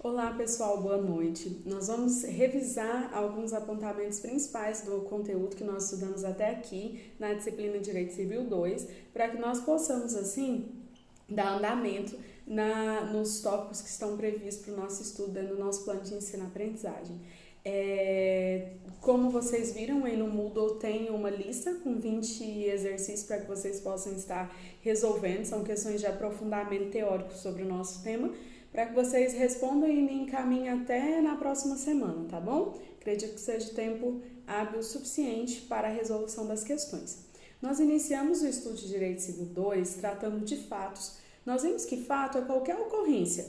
Olá pessoal, boa noite. Nós vamos revisar alguns apontamentos principais do conteúdo que nós estudamos até aqui na disciplina Direito Civil 2, para que nós possamos assim dar andamento nos tópicos que estão previstos para o nosso estudo dentro do nosso plano de ensino-aprendizagem. Como vocês viram, aí no Moodle tem uma lista com 20 exercícios para que vocês possam estar resolvendo. São questões de aprofundamento teórico sobre o nosso tema, para que vocês respondam e me encaminhem até na próxima semana, tá bom? Acredito que seja tempo hábil suficiente para a resolução das questões. Nós iniciamos o estudo de Direito Civil 2 tratando de fatos. Nós vimos que fato é qualquer ocorrência.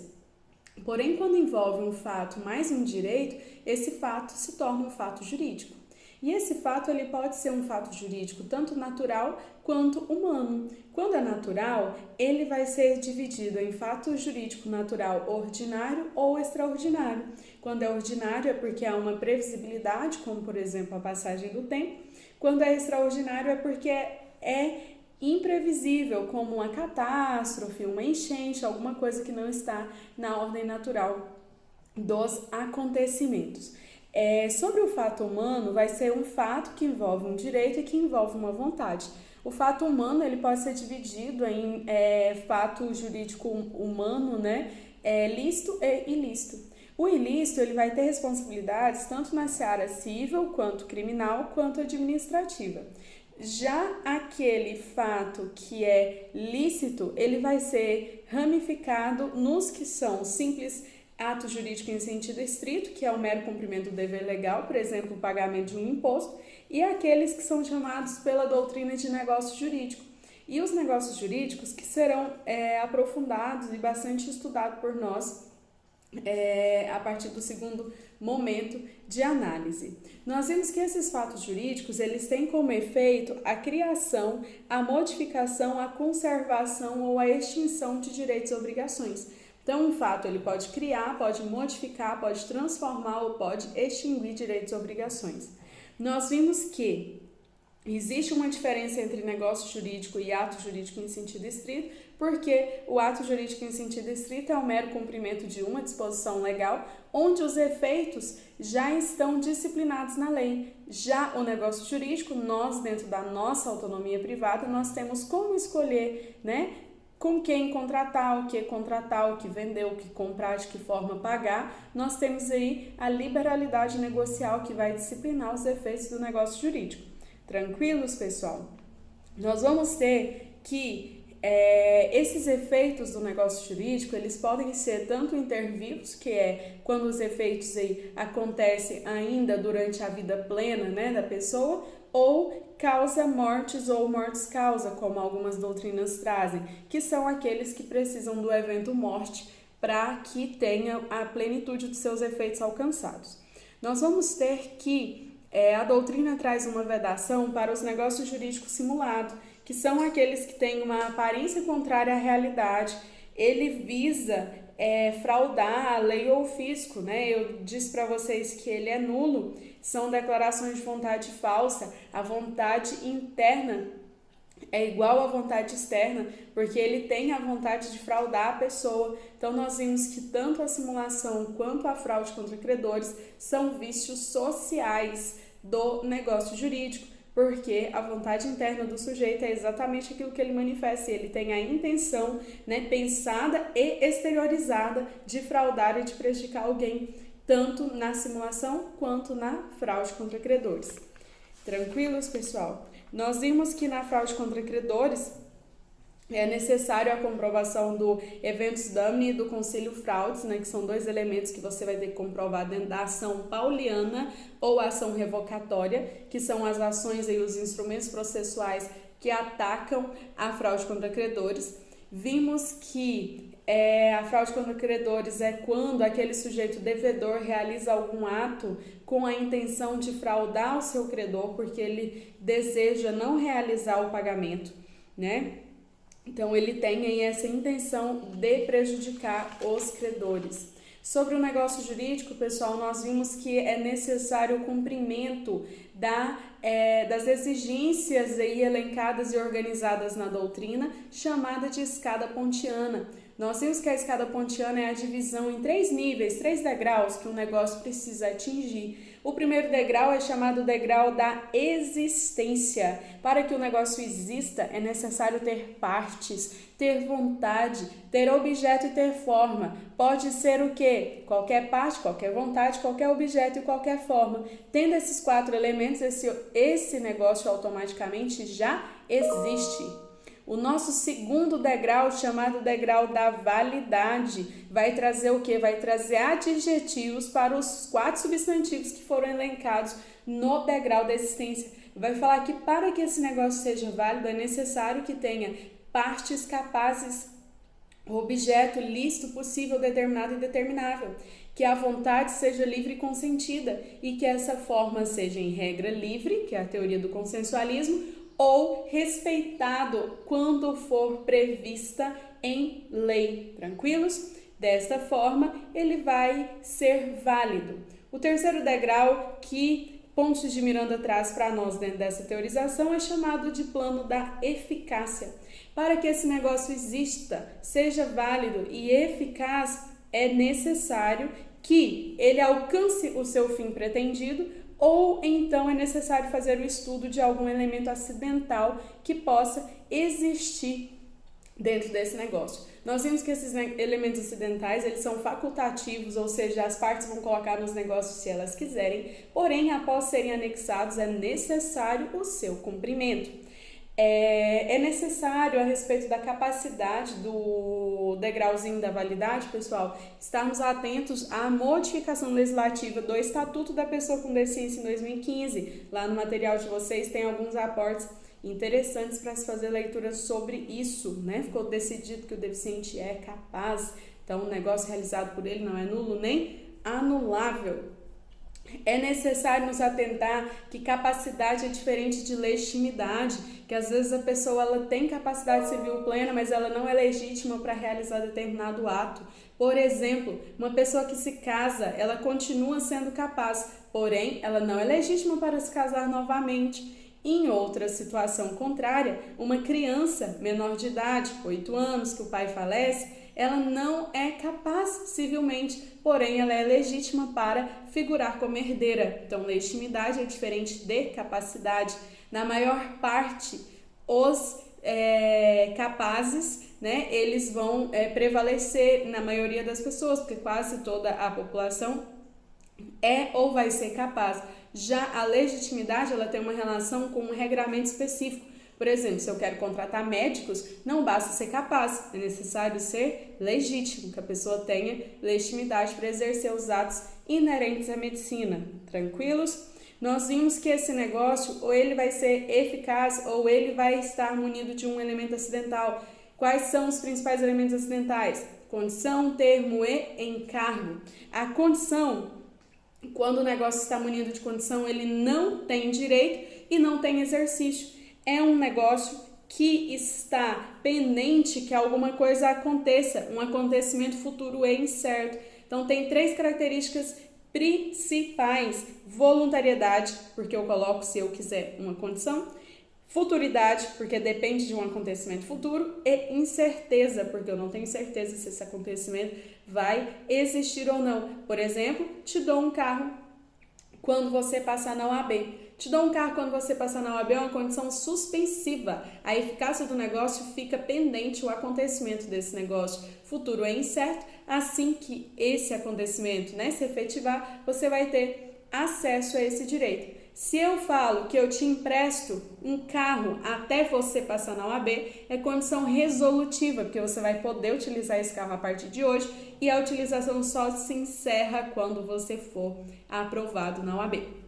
Porém, quando envolve um fato mais um direito, esse fato se torna um fato jurídico. E esse fato ele pode ser um fato jurídico tanto natural quanto humano. Quando é natural, ele vai ser dividido em fato jurídico natural ordinário ou extraordinário. Quando é ordinário é porque há uma previsibilidade, como por exemplo a passagem do tempo. Quando é extraordinário é porque é imprevisível, como uma catástrofe, uma enchente, alguma coisa que não está na ordem natural dos acontecimentos. Sobre o fato humano, vai ser um fato que envolve um direito e que envolve uma vontade. O fato humano ele pode ser dividido em fato jurídico humano, né? Lícito e ilícito. O ilícito ele vai ter responsabilidades tanto na seara civil, quanto criminal, quanto administrativa. Já aquele fato que é lícito, ele vai ser ramificado nos que são simples ato jurídico em sentido estrito, que é o mero cumprimento do dever legal, por exemplo, o pagamento de um imposto, e aqueles que são chamados pela doutrina de negócio jurídico. E os negócios jurídicos que serão aprofundados e bastante estudados por nós a partir do segundo momento de análise. Nós vimos que esses fatos jurídicos, eles têm como efeito a criação, a modificação, a conservação ou a extinção de direitos e obrigações. Então, um fato ele pode criar, pode modificar, pode transformar ou pode extinguir direitos e obrigações. Nós vimos que existe uma diferença entre negócio jurídico e ato jurídico em sentido estrito, porque o ato jurídico em sentido estrito é o mero cumprimento de uma disposição legal, onde os efeitos já estão disciplinados na lei. Já o negócio jurídico, nós, dentro da nossa autonomia privada, nós temos como escolher, né? Com quem contratar, o que vender, o que comprar, de que forma pagar. Nós temos aí a liberalidade negocial que vai disciplinar os efeitos do negócio jurídico. Tranquilos, pessoal? Nós vamos ter que esses efeitos do negócio jurídico, eles podem ser tanto intervivos, que é quando os efeitos aí acontecem ainda durante a vida plena, né, da pessoa, ou causa mortes ou mortes causa, como algumas doutrinas trazem, que são aqueles que precisam do evento morte para que tenha a plenitude dos seus efeitos alcançados. Nós vamos ter que a doutrina traz uma vedação para os negócios jurídicos simulados, que são aqueles que têm uma aparência contrária à realidade. Ele visa fraudar a lei ou o fisco, né? Eu disse para vocês que ele é nulo, são declarações de vontade falsa, a vontade interna é igual à vontade externa, porque ele tem a vontade de fraudar a pessoa. Então, nós vimos que tanto a simulação quanto a fraude contra credores são vícios sociais do negócio jurídico, porque a vontade interna do sujeito é exatamente aquilo que ele manifesta, e ele tem a intenção, né, pensada e exteriorizada de fraudar e de prejudicar alguém, tanto na simulação quanto na fraude contra credores. Tranquilos, pessoal? Nós vimos que na fraude contra credores é necessário a comprovação do eventus damni e do concílio fraudes, né, que são dois elementos que você vai ter que comprovar dentro da ação pauliana ou ação revocatória, que são as ações e os instrumentos processuais que atacam a fraude contra credores. Vimos que a fraude contra credores é quando aquele sujeito devedor realiza algum ato com a intenção de fraudar o seu credor, porque ele deseja não realizar o pagamento, né? Então, ele tem aí essa intenção de prejudicar os credores. Sobre o negócio jurídico, pessoal, nós vimos que é necessário o cumprimento das exigências aí elencadas e organizadas na doutrina, chamada de escada pontiana. Nós vimos que a escada pontiana é a divisão em 3 níveis, 3 degraus que um negócio precisa atingir. O primeiro degrau é chamado degrau da existência. Para que o negócio exista, é necessário ter partes, ter vontade, ter objeto e ter forma. Pode ser o quê? Qualquer parte, qualquer vontade, qualquer objeto e qualquer forma. Tendo esses 4 elementos, esse negócio automaticamente já existe. O nosso segundo degrau, chamado degrau da validade, vai trazer o quê? Vai trazer adjetivos para os 4 substantivos que foram elencados no degrau da existência. Vai falar que para que esse negócio seja válido é necessário que tenha partes capazes, objeto lícito, possível, determinado e determinável. Que a vontade seja livre e consentida e que essa forma seja em regra livre, que é a teoria do consensualismo, ou respeitado quando for prevista em lei. Tranquilos? Desta forma, ele vai ser válido. O terceiro degrau que Pontes de Miranda traz para nós dentro dessa teorização é chamado de plano da eficácia. Para que esse negócio exista, seja válido e eficaz, é necessário que ele alcance o seu fim pretendido, ou então é necessário fazer o estudo de algum elemento acidental que possa existir dentro desse negócio. Nós vimos que esses elementos acidentais, eles são facultativos, ou seja, as partes vão colocar nos negócios se elas quiserem, porém, após serem anexados, é necessário o seu cumprimento. É necessário, a respeito da capacidade do degrauzinho da validade, pessoal, estarmos atentos à modificação legislativa do Estatuto da Pessoa com Deficiência em 2015. Lá no material de vocês tem alguns aportes interessantes para se fazer leitura sobre isso, né? Ficou decidido que o deficiente é capaz, então o negócio realizado por ele não é nulo nem anulável. É necessário nos atentar que capacidade é diferente de legitimidade, que às vezes a pessoa ela tem capacidade civil plena, mas ela não é legítima para realizar determinado ato. Por exemplo, uma pessoa que se casa, ela continua sendo capaz, porém ela não é legítima para se casar novamente. Em outra situação contrária, uma criança menor de idade, 8 anos, que o pai falece, ela não é capaz civilmente, porém ela é legítima para figurar como herdeira. Então, legitimidade é diferente de capacidade. Na maior parte, os capazes, né, eles vão prevalecer na maioria das pessoas, porque quase toda a população é ou vai ser capaz. Já a legitimidade, ela tem uma relação com um regramento específico. Por exemplo, se eu quero contratar médicos, não basta ser capaz, é necessário ser legítimo, que a pessoa tenha legitimidade para exercer os atos inerentes à medicina. Tranquilos? Nós vimos que esse negócio, ou ele vai ser eficaz, ou ele vai estar munido de um elemento acidental. Quais são os principais elementos acidentais? Condição, termo e encargo. A condição, quando o negócio está munido de condição, ele não tem direito e não tem exercício. É um negócio que está pendente que alguma coisa aconteça, um acontecimento futuro e incerto. Então, tem 3 características principais: voluntariedade, porque eu coloco, se eu quiser, uma condição; futuridade, porque depende de um acontecimento futuro; e incerteza, porque eu não tenho certeza se esse acontecimento vai existir ou não. Por exemplo, te dou um carro quando você passar na OAB. Te dou um carro quando você passar na OAB é uma condição suspensiva. A eficácia do negócio fica pendente, o acontecimento desse negócio futuro é incerto. Assim que esse acontecimento, se efetivar, você vai ter acesso a esse direito. Se eu falo que eu te empresto um carro até você passar na OAB, é condição resolutiva, porque você vai poder utilizar esse carro a partir de hoje e a utilização só se encerra quando você for aprovado na OAB.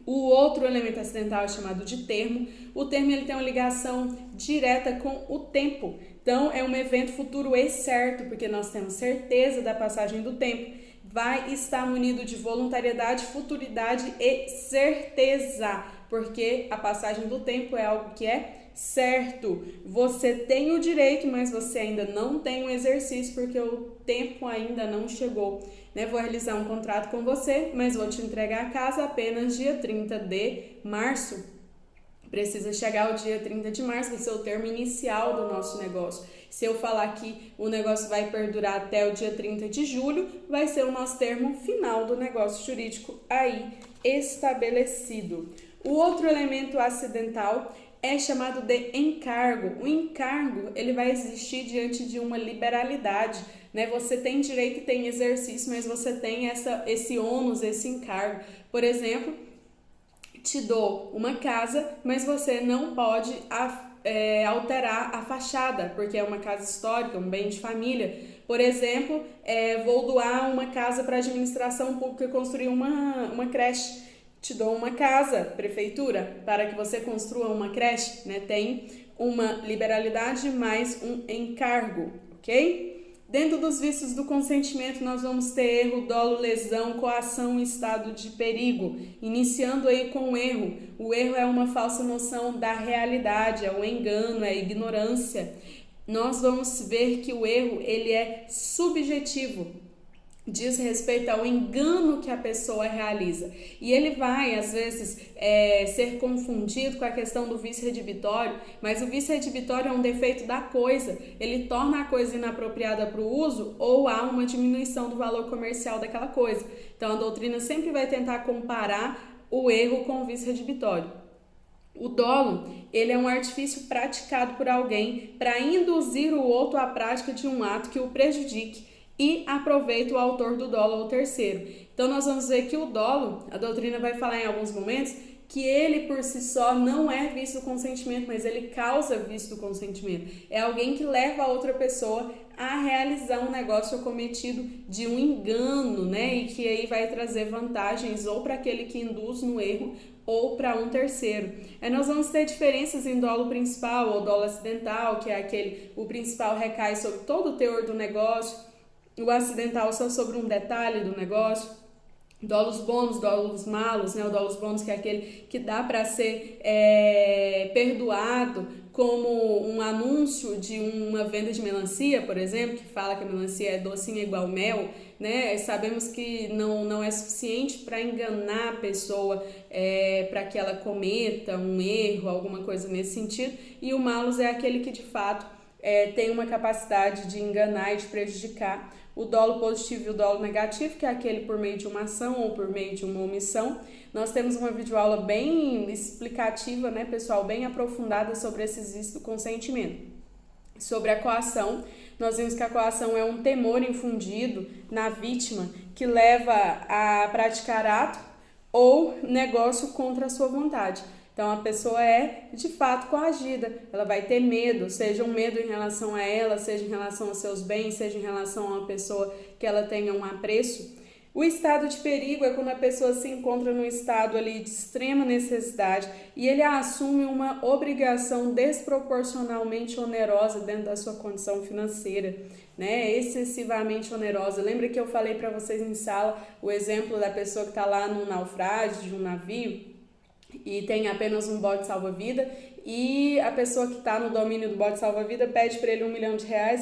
O outro elemento acidental é chamado de termo. O termo ele tem uma ligação direta com o tempo. Então, é um evento futuro e certo, porque nós temos certeza da passagem do tempo. Vai estar munido de voluntariedade, futuridade e certeza, porque a passagem do tempo é algo que é certo. Você tem o direito, mas você ainda não tem um exercício, porque o tempo ainda não chegou. Vou realizar um contrato com você, mas vou te entregar a casa apenas dia 30 de março. precisa chegar ao dia 30 de março, vai ser o termo inicial do nosso negócio. Se eu falar que o negócio vai perdurar até o dia 30 de julho, vai ser o nosso termo final do negócio jurídico aí estabelecido. O outro elemento acidental é chamado de encargo. O encargo, ele vai existir diante de uma liberalidade, né? Você tem direito e tem exercício, mas você tem esse ônus, esse encargo. Por exemplo, te dou uma casa, mas você não pode alterar a fachada, porque é uma casa histórica, um bem de família. Por exemplo, vou doar uma casa para a administração pública e construir uma creche. Te dou uma casa, prefeitura, para que você construa uma creche, né? Tem uma liberalidade mais um encargo, ok? Dentro dos vícios do consentimento, nós vamos ter erro, dolo, lesão, coação e estado de perigo. Iniciando aí com o erro. O erro é uma falsa noção da realidade, é o engano, é a ignorância. Nós vamos ver que o erro, ele é subjetivo. Diz respeito ao engano que a pessoa realiza. E ele vai, às vezes, ser confundido com a questão do vício redibitório, mas o vício redibitório é um defeito da coisa. Ele torna a coisa inapropriada para o uso ou há uma diminuição do valor comercial daquela coisa. Então, a doutrina sempre vai tentar comparar o erro com o vício redibitório. O dolo, ele é um artifício praticado por alguém para induzir o outro à prática de um ato que o prejudique e aproveita o autor do dolo ou terceiro. Então, nós vamos ver que o dolo, a doutrina vai falar em alguns momentos, que ele por si só não é vício do consentimento, mas ele causa vício do consentimento. É alguém que leva a outra pessoa a realizar um negócio cometido de um engano, né? E que aí vai trazer vantagens ou para aquele que induz no erro ou para um terceiro. Aí nós vamos ter diferenças em dolo principal ou dolo acidental, que é o principal recai sobre todo o teor do negócio, o acidental só sobre um detalhe do negócio. Dolos bônus, dolos malos, né? O dolos bônus que é aquele que dá para ser perdoado, como um anúncio de uma venda de melancia, por exemplo, que fala que a melancia é docinha igual mel, né? Sabemos que não é suficiente para enganar a pessoa, para que ela cometa um erro, alguma coisa nesse sentido. E o malus é aquele que de fato tem uma capacidade de enganar e de prejudicar. O dolo positivo e o dolo negativo, que é aquele por meio de uma ação ou por meio de uma omissão. Nós temos uma videoaula bem explicativa, né, pessoal, bem aprofundada sobre esses vícios do consentimento. Sobre a coação, nós vimos que a coação é um temor infundido na vítima que leva a praticar ato ou negócio contra a sua vontade. Então, a pessoa é, de fato, coagida, ela vai ter medo, seja um medo em relação a ela, seja em relação aos seus bens, seja em relação a uma pessoa que ela tenha um apreço. O estado de perigo é quando a pessoa se encontra num estado ali de extrema necessidade e ele assume uma obrigação desproporcionalmente onerosa dentro da sua condição financeira, né? Excessivamente onerosa. Lembra que eu falei para vocês em sala o exemplo da pessoa que está lá no naufrágio de um navio e tem apenas um bote salva-vida e a pessoa que está no domínio do bote salva-vida pede para ele R$1 milhão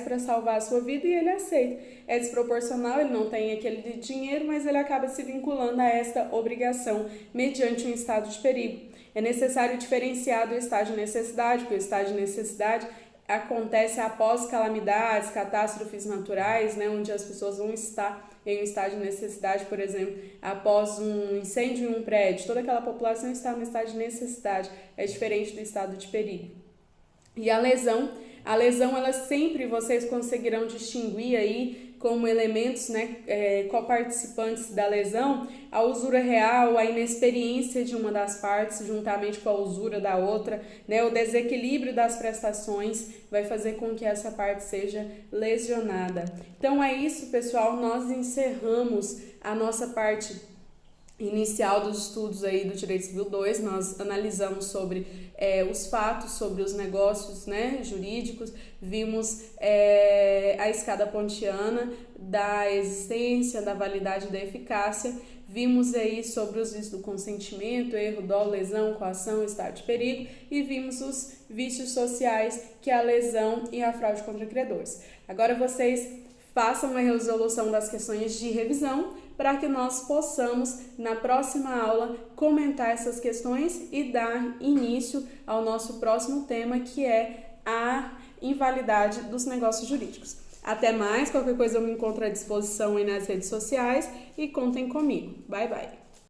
para salvar a sua vida e ele aceita. É desproporcional, ele não tem aquele dinheiro, mas ele acaba se vinculando a esta obrigação mediante um estado de perigo. É necessário diferenciar do estado de necessidade, porque o estado de necessidade acontece após calamidades, catástrofes naturais, né, onde as pessoas vão estar em um estado de necessidade, por exemplo, após um incêndio em um prédio, toda aquela população está no estado de necessidade, é diferente do estado de perigo. E a lesão, ela sempre vocês conseguirão distinguir aí como elementos, né, coparticipantes da lesão, a usura real, a inexperiência de uma das partes juntamente com a usura da outra, né, o desequilíbrio das prestações vai fazer com que essa parte seja lesionada. Então é isso, pessoal, nós encerramos a nossa parte inicial dos estudos aí do Direito Civil 2, nós analisamos sobre os fatos, sobre os negócios, né, jurídicos, vimos a escada pontiana da existência, da validade e da eficácia, vimos aí sobre os vícios do consentimento, erro, dolo, lesão, coação, estado de perigo e vimos os vícios sociais, que é a lesão e a fraude contra credores. Agora vocês façam a resolução das questões de revisão para que nós possamos, na próxima aula, comentar essas questões e dar início ao nosso próximo tema, que é a invalidade dos negócios jurídicos. Até mais, qualquer coisa eu me encontro à disposição aí nas redes sociais e contem comigo. Bye, bye!